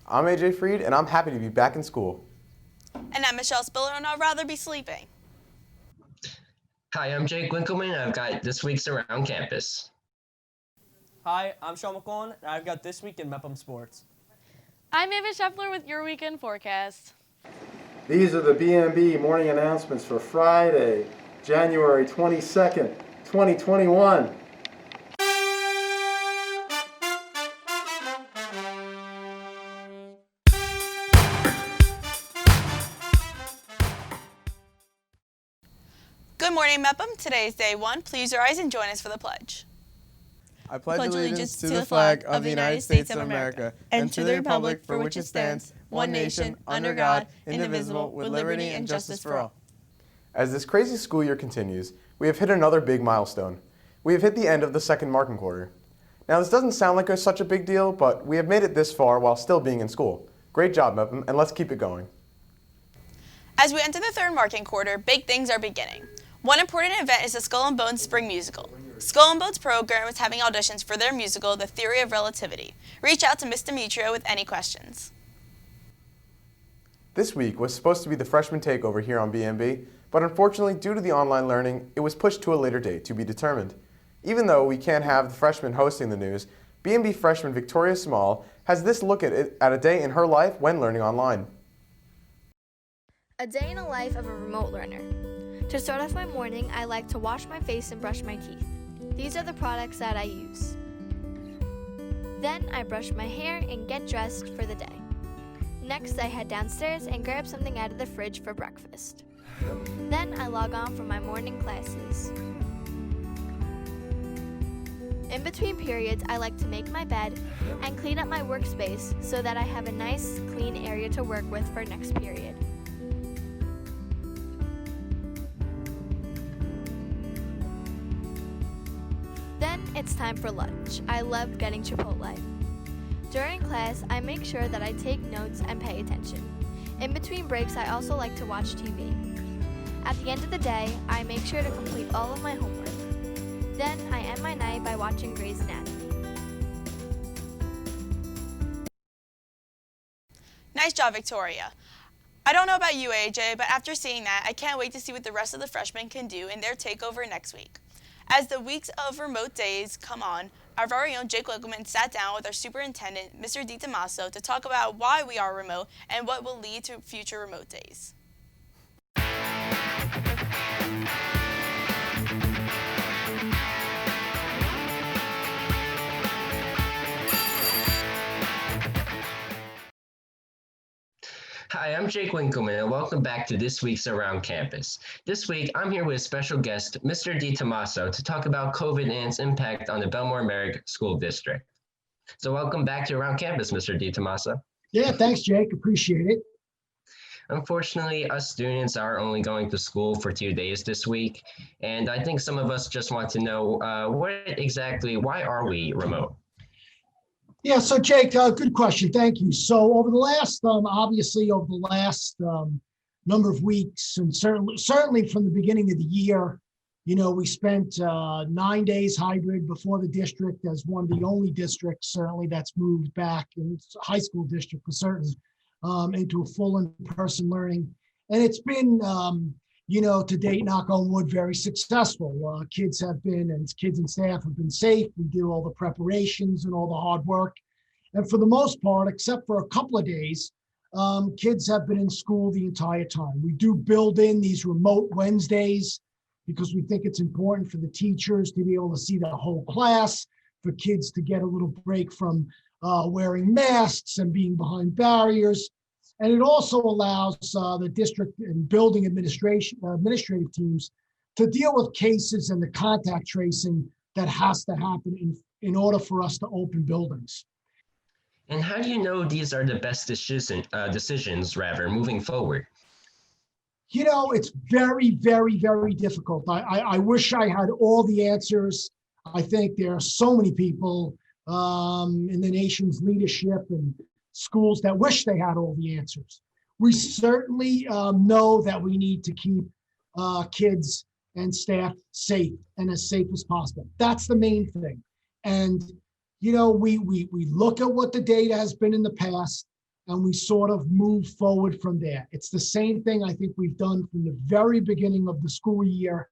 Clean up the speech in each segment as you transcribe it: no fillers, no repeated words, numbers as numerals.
I'm AJ Freed, and I'm happy to be back in school. And I'm Michele Spiller, and I'd rather be sleeping. Hi, I'm Jake Winkleman, and I've got this week's Around Campus. Hi, I'm Sean McClellan, and I've got This Week in Mepham Sports. I'm Ava Scheffler with your weekend forecast. These are the BMB morning announcements for Friday, January 22nd, 2021. Good morning, Mepham. Today is day 1. Please rise and join us for the pledge. I pledge allegiance to the flag of the United States of America and to the republic for which it stands, one nation, under God, indivisible, with liberty and justice for all. As this crazy school year continues, we have hit another big milestone. We have hit the end of the second marking quarter. Now, this doesn't sound like such a big deal, but we have made it this far while still being in school. Great job, Mepham, and let's keep it going. As we enter the third marking quarter, big things are beginning. One important event is the Skull and Bones Spring Musical. Skull and Bones program is having auditions for their musical, The Theory of Relativity. Reach out to Ms. Demetrio with any questions. This week was supposed to be the freshman takeover here on BMB, but unfortunately, due to the online learning, it was pushed to a later date to be determined. Even though we can't have the freshmen hosting the news, BMB freshman Victoria Small has this look at a day in her life when learning online. A day in the life of a remote learner. To start off my morning, I like to wash my face and brush my teeth. These are the products that I use. Then I brush my hair and get dressed for the day. Next, I head downstairs and grab something out of the fridge for breakfast. Then I log on for my morning classes. In between periods, I like to make my bed and clean up my workspace so that I have a nice, clean area to work with for next period. Then it's time for lunch. I love getting Chipotle. During class, I make sure that I take notes and pay attention. In between breaks, I also like to watch TV. At the end of the day, I make sure to complete all of my homework. Then I end my night by watching Grey's Anatomy. Nice job, Victoria. I don't know about you, AJ, but after seeing that, I can't wait to see what the rest of the freshmen can do in their takeover next week. As the weeks of remote days come on, our very own Jake Winkleman sat down with our superintendent, Mr. DeTommaso, to talk about why we are remote and what will lead to future remote days. Hi, I'm Jake Winkleman, and welcome back to this week's Around Campus. This week, I'm here with special guest, Mr. DeTommaso, to talk about COVID and its impact on the Bellmore-Merrick School District. So welcome back to Around Campus, Mr. DeTommaso. Yeah, thanks, Jake. Appreciate it. Unfortunately, us students are only going to school for 2 days this week, and I think some of us just want to know why are we remote? Yeah, so Jake, good question. Thank you. So over the last, number of weeks, and certainly from the beginning of the year, we spent 9 days hybrid before the district as one of the only districts, certainly that's moved back in high school district for certain, into a full in-person learning. And it's been, to date, knock on wood, very successful. Kids and staff have been safe. We do all the preparations and all the hard work. And for the most part, except for a couple of days, kids have been in school the entire time. We do build in these remote Wednesdays because we think it's important for the teachers to be able to see the whole class, for kids to get a little break from wearing masks and being behind barriers. And it also allows the district and building administrative teams to deal with cases and the contact tracing that has to happen in order for us to open buildings. And how do you know these are the best decisions moving forward? It's very, very, very difficult. I wish I had all the answers. I think there are so many people in the nation's leadership and schools that wish they had all the answers. We certainly know that we need to keep kids and staff safe and as safe as possible. That's the main thing. And we look at what the data has been in the past, and we sort of move forward from there. It's the same thing I think we've done from the very beginning of the school year.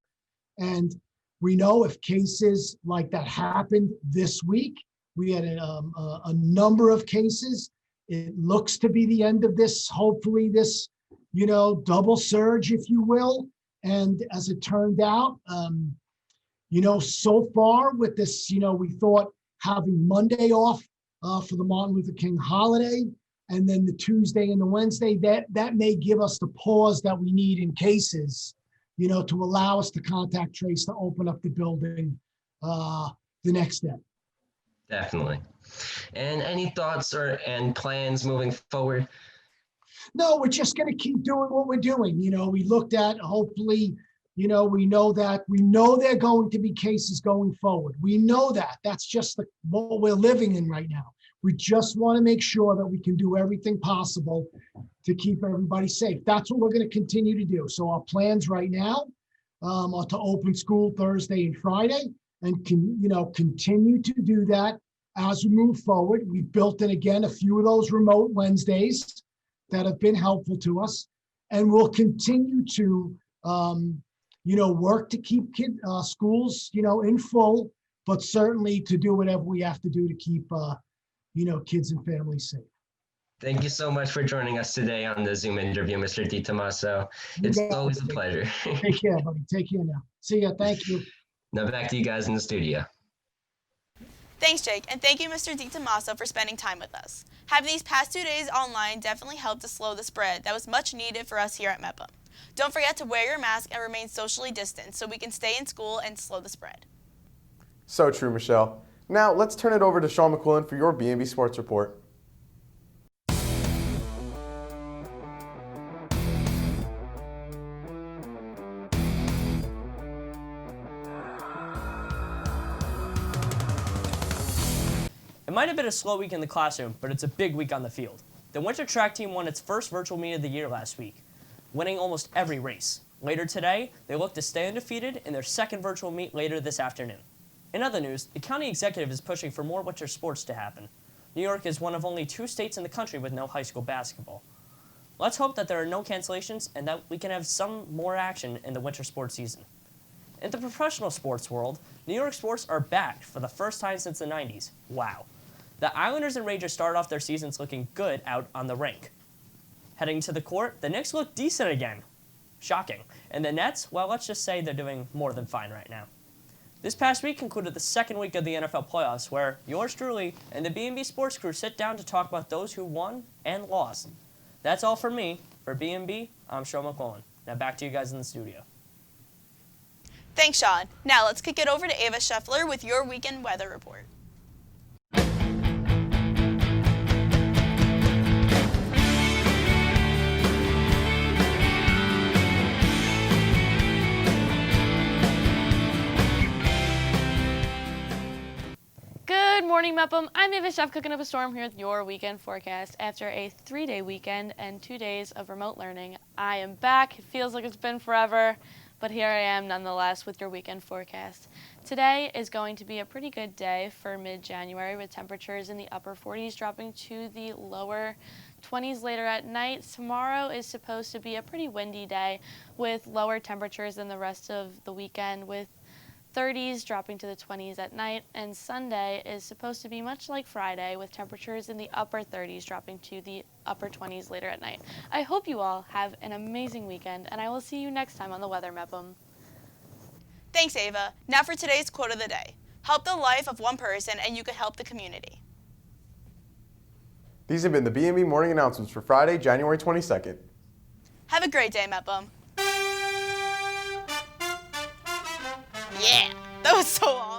And we know if cases like that happened this week, we had a number of cases. It looks to be the end of this, hopefully this, double surge, if you will. And as it turned out, so far with this, we thought having Monday off for the Martin Luther King holiday, and then the Tuesday and the Wednesday, that may give us the pause that we need in cases, to allow us to contact trace to open up the building the next day. Definitely. And any thoughts and plans moving forward? No, we're just going to keep doing what we're doing. We looked at, hopefully, we know there are going to be cases going forward. We know that. That's just what we're living in right now. We just want to make sure that we can do everything possible to keep everybody safe. That's what we're going to continue to do. So our plans right now are to open school Thursday and Friday and continue to do that as we move forward. We've built in, again, a few of those remote Wednesdays that have been helpful to us. And we'll continue to, work to keep schools, in full, but certainly to do whatever we have to do to keep, kids and families safe. Thank you so much for joining us today on the Zoom interview, Mr. DeTommaso. It's always a pleasure. Take care, buddy. Take care now. See ya. Thank you. Now back to you guys in the studio. Thanks, Jake, and thank you, Mr. DeTommaso, for spending time with us. Having these past 2 days online definitely helped to slow the spread that was much needed for us here at MEPA. Don't forget to wear your mask and remain socially distanced so we can stay in school and slow the spread. So true, Michelle. Now, let's turn it over to Sean McQuillan for your BMB Sports Report. It might have been a slow week in the classroom, but it's a big week on the field. The winter track team won its first virtual meet of the year last week, winning almost every race. Later today, they look to stay undefeated in their second virtual meet later this afternoon. In other news, the county executive is pushing for more winter sports to happen. New York is one of only 2 states in the country with no high school basketball. Let's hope that there are no cancellations and that we can have some more action in the winter sports season. In the professional sports world, New York sports are back for the first time since the 90s. Wow. The Islanders and Rangers started off their seasons looking good out on the rink. Heading to the court, the Knicks look decent again. Shocking. And the Nets, well, let's just say they're doing more than fine right now. This past week concluded the second week of the NFL playoffs, where yours truly and the BMB Sports crew sit down to talk about those who won and lost. That's all from me. For BMB, I'm Sean McQuillan. Now back to you guys in the studio. Thanks, Sean. Now let's kick it over to Ava Scheffler with your weekend weather report. Good morning, Mepham. I'm Ava Scheffler cooking up a storm here with your weekend forecast. After a 3-day weekend and 2 days of remote learning, I am back. It feels like it's been forever, but here I am nonetheless with your weekend forecast. Today is going to be a pretty good day for mid-January with temperatures in the upper 40s dropping to the lower 20s later at night. Tomorrow is supposed to be a pretty windy day with lower temperatures than the rest of the weekend with 30s dropping to the 20s at night, and Sunday is supposed to be much like Friday with temperatures in the upper 30s dropping to the upper 20s later at night. I hope you all have an amazing weekend, and I will see you next time on the Weather Mepham. Thanks, Ava. Now for today's quote of the day. Help the life of one person and you can help the community. These have been the BMB morning announcements for Friday, January 22nd. Have a great day, Mepham. Yeah, that was so awesome.